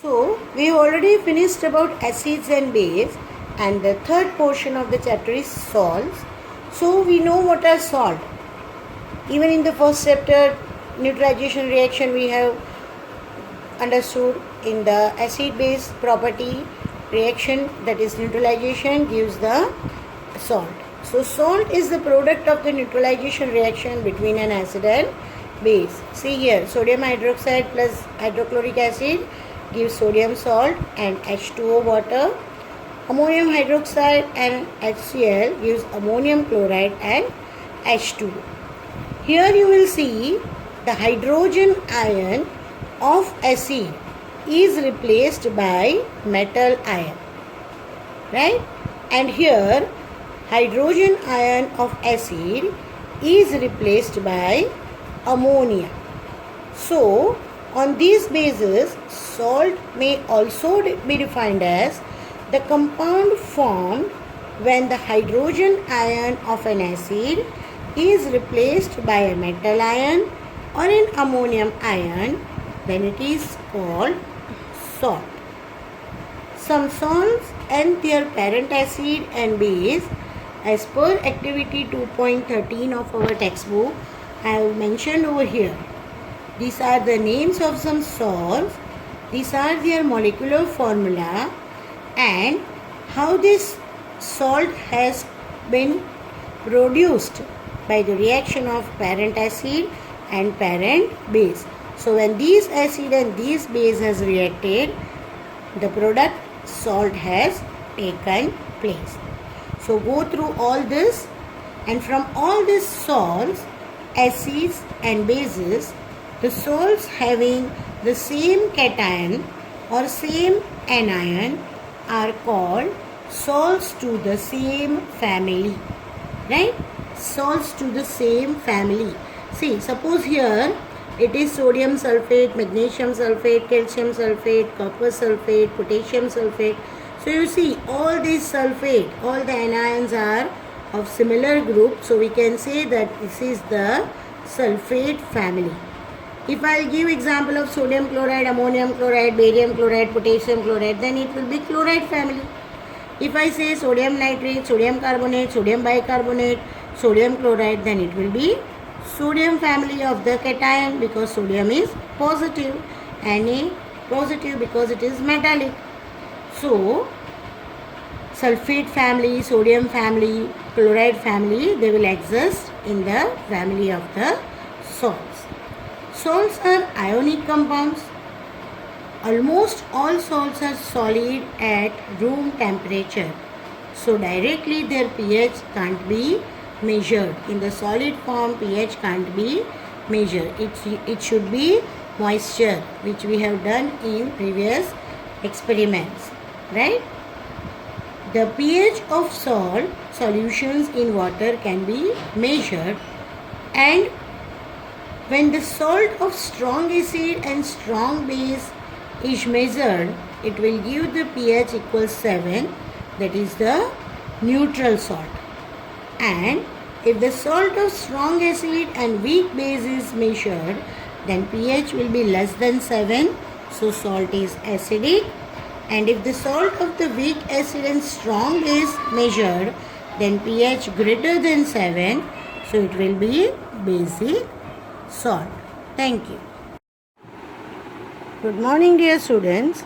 So, we already finished about acids and base, and the third portion of the chapter is salts. So, we know what are salt. Even in the first chapter, neutralization reaction, we have understood in the acid base property reaction, that is neutralization, gives the salt. So, salt is the product of the neutralization reaction between an acid and base. See here, sodium hydroxide plus hydrochloric acid gives sodium salt and H2O water. Ammonium hydroxide and HCl gives ammonium chloride and H2O. Here you will see the hydrogen ion of acid is replaced by metal ion, right? And here hydrogen ion of acid is replaced by ammonia. So, on these bases, salt may also be defined as the compound formed when the hydrogen ion of an acid is replaced by a metal ion or an ammonium ion, then it is called salt. Some salts and their parent acid and base, as per activity 2.13 of our textbook, I have mentioned over here. These are the names of some salts, these are their molecular formula, and how this salt has been produced by the reaction of parent acid and parent base. So when these acid and these base has reacted, the product salt has taken place. So go through all this, and from all these salts, acids and bases, the salts having the same cation or same anion are called salts to the same family, right? Salts to the same family. See, suppose here it is sodium sulfate, magnesium sulfate, calcium sulfate, copper sulfate, potassium sulfate. So you see all these sulfate, all the anions are of similar group. So we can say that this is the sulfate family. If I give example of sodium chloride, ammonium chloride, barium chloride, potassium chloride, then it will be chloride family. If I say sodium nitrate, sodium carbonate, sodium bicarbonate, sodium chloride, then it will be sodium family of the cation, because sodium is positive, Na positive because it is metallic. So, sulfate family, sodium family, chloride family, they will exist in the family of the salts. Salts are ionic compounds. Almost all salts are solid at room temperature. So directly their pH can't be measured. In the solid form, pH can't be measured. It should be moisture, which we have done in previous experiments, right? The pH of salt solutions in water can be measured, and when the salt of strong acid and strong base is measured, it will give the pH equals 7, that is the neutral salt. And if the salt of strong acid and weak base is measured, then pH will be less than 7, so salt is acidic. And if the salt of the weak acid and strong base measured, then pH greater than 7, so it will be basic salt. Thank you. Good morning, dear students.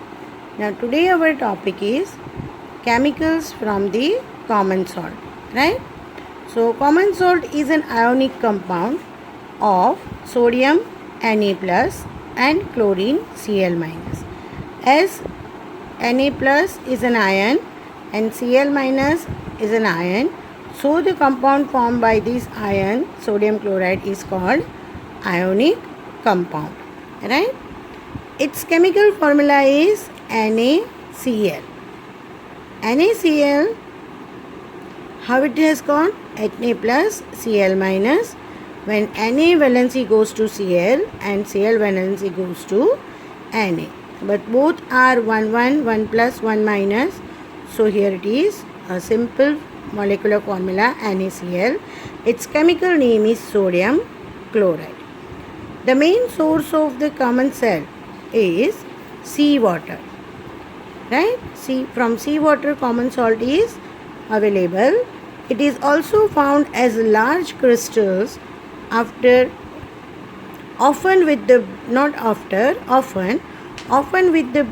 Now today our topic is chemicals from the common salt, right? So common salt is an ionic compound of sodium Na plus and chlorine Cl minus. As Na plus is an ion and Cl minus is an ion, so the compound formed by this ion, sodium chloride, is called ionic compound, right? Its chemical formula is NaCl. NaCl, how it has gone? Na plus Cl minus. When Na valency goes to Cl and Cl valency goes to Na. But both are 1 1, 1 plus, 1 minus. So here it is a simple molecular formula NaCl. Its chemical name is sodium chloride. The main source of the common salt is sea water, right? From sea water common salt is available. It is also found as large crystals often with the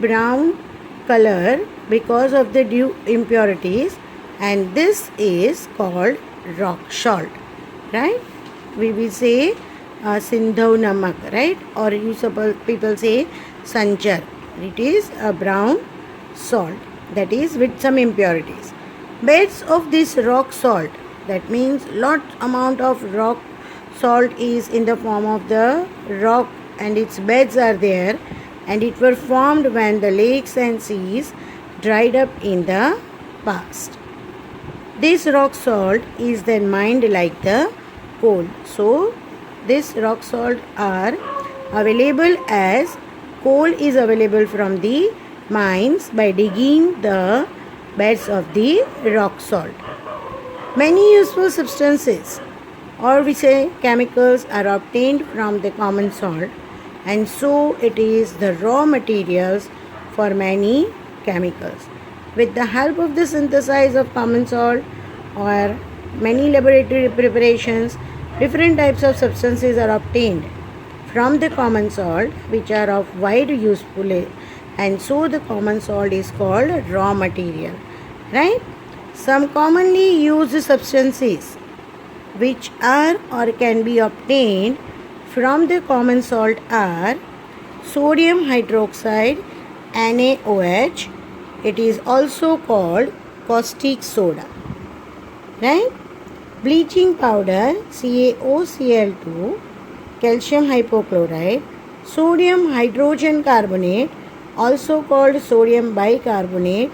brown color because of the dew impurities, and this is called rock salt, right? We will say Sindhu Namak, right? Or people say Sanchar. It is a brown salt that is with some impurities. Beds of this rock salt, that means lot amount of rock salt is in the form of the rock and its beds are there, and it were formed when the lakes and seas dried up in the past. This rock salt is then mined like the coal. So this rock salt are available as coal is available from the mines by digging the beds of the rock salt. Many useful substances, or we say chemicals, are obtained from the common salt, and so it is the raw materials for many chemicals. With the help of the synthesis of common salt or many laboratory preparations, different types of substances are obtained from the common salt which are of wide useful, and so the common salt is called raw material, right? Some commonly used substances which are or can be obtained from the common salt are sodium hydroxide, NaOH. It is also called caustic soda, right? Bleaching powder, CaOCl2, calcium hypochlorite, sodium hydrogen carbonate, also called sodium bicarbonate,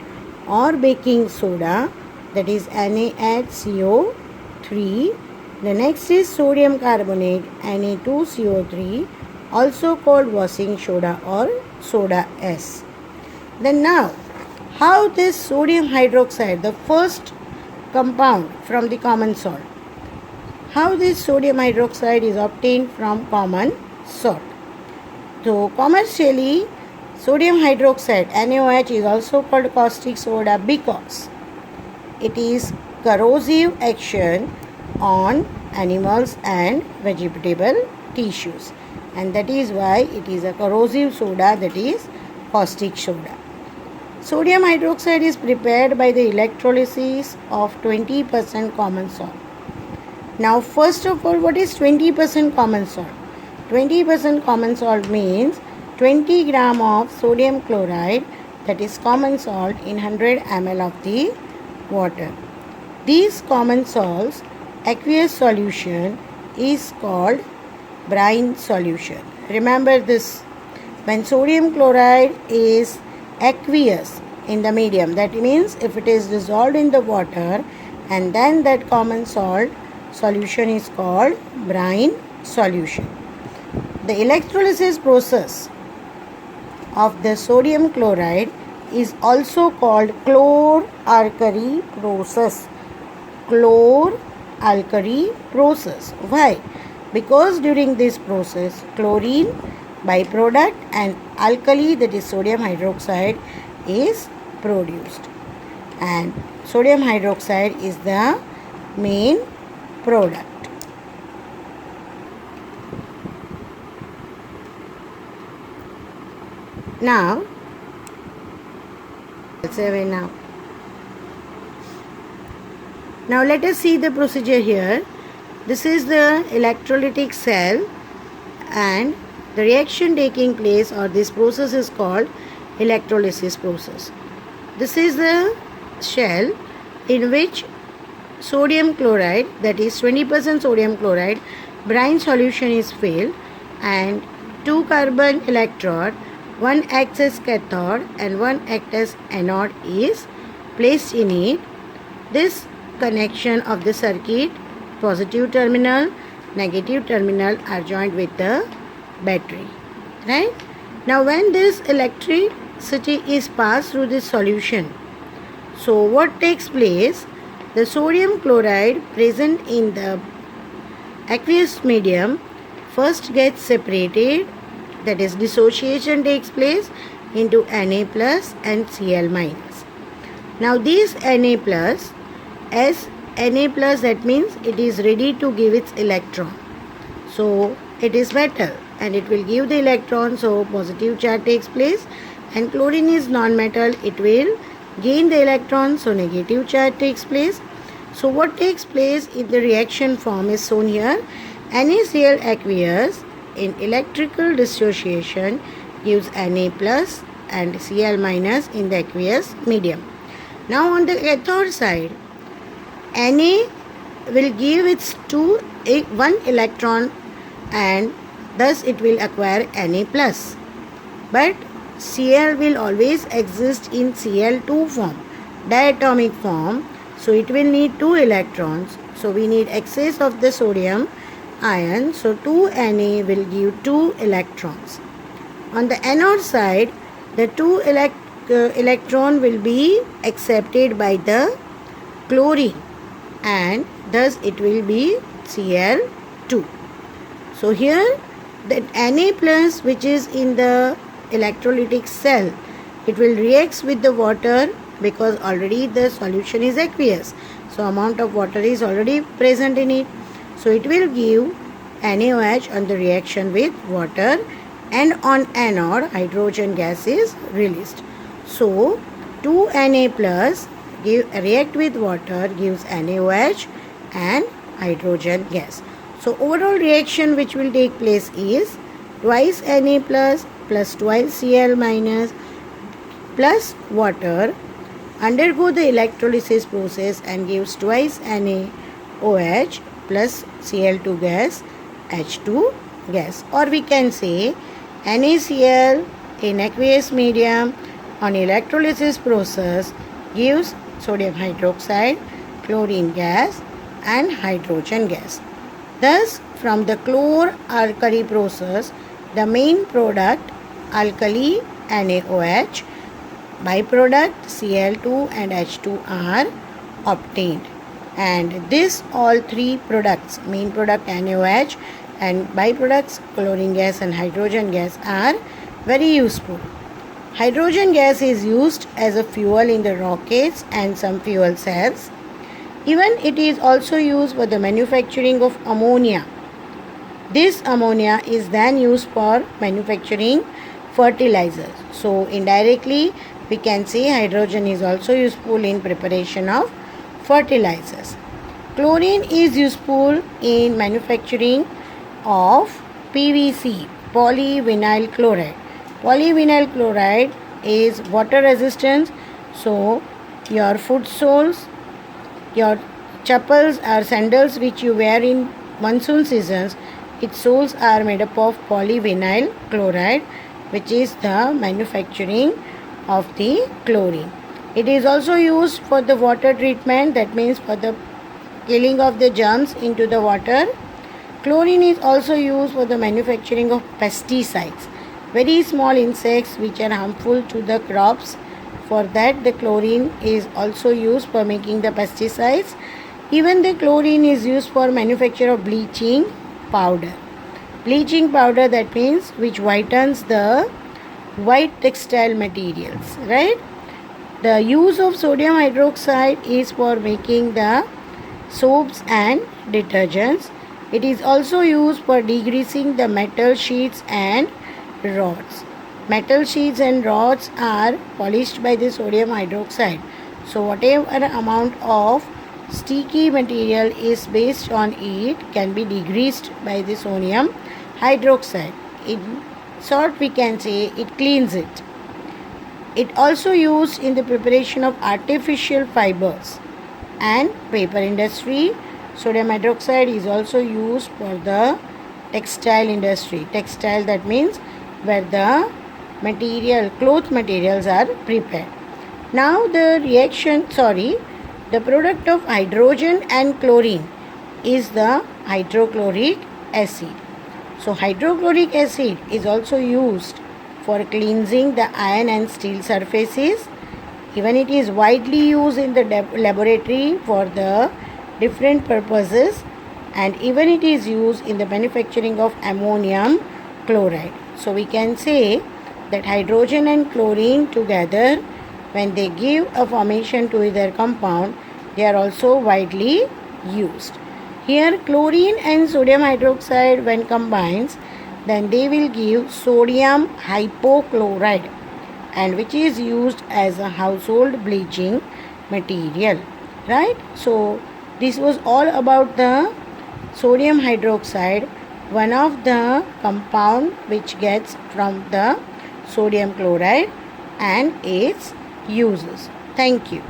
or baking soda, that is NaHCO3. The next is sodium carbonate, Na2CO3, also called washing soda or soda S. Then now, how this sodium hydroxide, the first compound from the common salt, how this sodium hydroxide is obtained from common salt. So commercially, sodium hydroxide, NaOH, is also called caustic soda because it is corrosive action on animals and vegetable tissues, and that is why it is a corrosive soda, that is caustic soda. Sodium hydroxide is prepared by the electrolysis of 20% common salt. Now first of all, what is 20% common salt? 20% common salt means 20 gram of sodium chloride, that is common salt, in 100 ml of the water. These common salts aqueous solution is called brine solution. Remember this, when sodium chloride is aqueous in the medium, that means if it is dissolved in the water, and then that common salt solution is called brine solution. The electrolysis process of the sodium chloride is also called chlor-alkali process. Chlor-alkali process. Why? Because during this process, chlorine byproduct and alkali, that is sodium hydroxide, is produced, and sodium hydroxide is the main product. Now, let us see the procedure here. This is the electrolytic cell, and the reaction taking place, or this process, is called electrolysis process. This is the shell in which sodium chloride, that is 20% sodium chloride, brine solution is filled, and 2 carbon electrode, one acts as cathode and one acts as anode, is placed in it. This connection of the circuit, positive terminal, negative terminal, are joined with the battery, right? Now when this electricity is passed through this solution, so what takes place? The sodium chloride present in the aqueous medium first gets separated, that is dissociation takes place, into Na plus and Cl minus. Now this Na plus, as Na plus, that means it is ready to give its electron. So it is metal and it will give the electron, so positive charge takes place. And chlorine is non-metal, it will gain the electron, so negative charge takes place. So what takes place in the reaction form is shown here. NaCl aqueous in electrical dissociation gives Na plus and Cl minus in the aqueous medium. Now on the cathode side, Na will give its one electron and thus it will acquire Na plus. But Cl will always exist in Cl2 form, diatomic form, so it will need 2 electrons. So we need excess of the sodium ion, so 2 Na will give 2 electrons. On the anode side, the 2 electron will be accepted by the chlorine and thus it will be Cl2. So here that Na plus, which is in the electrolytic cell, it will react with the water because already the solution is aqueous, so amount of water is already present in it, so it will give NaOH on the reaction with water, and on anode hydrogen gas is released. So 2 Na plus react with water gives NaOH and hydrogen gas. So overall reaction which will take place is twice Na plus twice Cl minus plus water undergo the electrolysis process and gives twice NaOH plus Cl2 gas H2 gas, or we can say NaCl in aqueous medium on electrolysis process gives sodium hydroxide, chlorine gas and hydrogen gas. Thus from the chlor-alkali process, the main product alkali NaOH, byproduct Cl2 and H2 are obtained. And this all three products, main product NaOH and byproducts chlorine gas and hydrogen gas, are very useful. Hydrogen gas is used as a fuel in the rockets and some fuel cells. Even it is also used for the manufacturing of ammonia. This ammonia is then used for manufacturing fertilizers. So indirectly we can say hydrogen is also useful in preparation of fertilizers. Chlorine is useful in manufacturing of PVC, polyvinyl chloride. Polyvinyl chloride is water resistant, so your foot soles, your chappals or sandals which you wear in monsoon seasons, its soles are made up of polyvinyl chloride, which is the manufacturing of the chlorine. It is also used for the water treatment, that means for the killing of the germs into the water. Chlorine is also used for the manufacturing of pesticides, very small insects which are harmful to the crops. For that the chlorine is also used for making the pesticides. Even the chlorine is used for manufacture of bleaching powder. Bleaching powder, that means which whitens the white textile materials, right? The use of sodium hydroxide is for making the soaps and detergents. It is also used for degreasing the metal sheets and rods. Metal sheets and rods are polished by the sodium hydroxide. So whatever amount of sticky material is based on it can be degreased by the sodium hydroxide. In short, we can say it cleans it. It also used in the preparation of artificial fibers and paper industry. Sodium hydroxide is also used for the textile industry. Textile, that means where the cloth materials are prepared. Now the product of hydrogen and chlorine is the hydrochloric acid. So hydrochloric acid is also used for cleansing the iron and steel surfaces. Even it is widely used in the laboratory for the different purposes, and even it is used in the manufacturing of ammonium chloride. So we can say that hydrogen and chlorine together, when they give a formation to their compound, they are also widely used. Here chlorine and sodium hydroxide when combines, then they will give sodium hypochlorite, and which is used as a household bleaching material, right? So this was all about the sodium hydroxide, one of the compound which gets from the sodium chloride and its uses. Thank you.